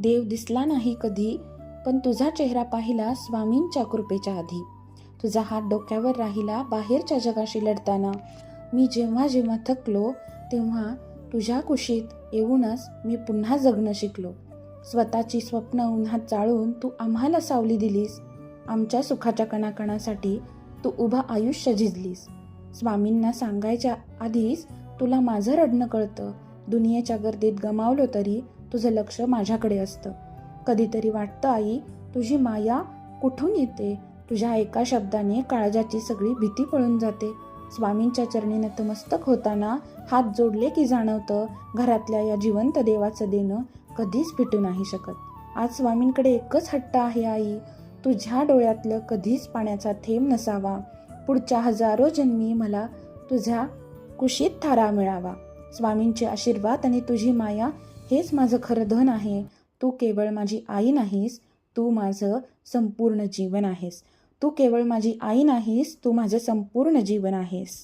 देव दिसला नाही कधी, पण तुझा चेहरा पाहिला स्वामींच्या कृपेच्या आधी. तुझा हात डोक्यावर राहिला बाहेरच्या जगाशी लढताना. मी जेव्हा जेव्हा थकलो तेव्हा तुझ्या कुशीत येऊनच मी पुन्हा जगणं शिकलो. स्वतःची स्वप्न उन्हात जाळून तू आम्हाला सावली दिलीस. आमच्या सुखाच्या कणाकणासाठी तू उभं आयुष्य झिजलीस. स्वामींना सांगायच्या आधीच तुला माझं रडणं कळतं. दुनियेच्या गर्दीत गमावलो तरी तुझं लक्ष माझ्याकडे असतं. कधीतरी वाटतं आई, तुझी माया कुठून येते. तुझ्या एका शब्दाने काळजाची सगळी भीती पळून जाते. स्वामींच्या चरणी नतमस्तक होताना हात जोडले की जाणवतं, घरातल्या या जिवंत देवाचं देणं कधीच फिटू नाही शकत. आज स्वामींकडे एकच हट्ट आहे आई, तुझ्या डोळ्यातलं कधीच पाण्याचा थेंब नसावा. पुढच्या हजारो जन्मी मला तुझ्या कुशीत थारा मिळावा. स्वामींचे आशीर्वाद आणि तुझी माया हेच माझं खरं धन आहे. तू केवळ माझी आई नाहीस, तू माझं संपूर्ण जीवन आहेस. तू केवळ माझी आई नाहीस, तू माझं संपूर्ण जीवन आहेस.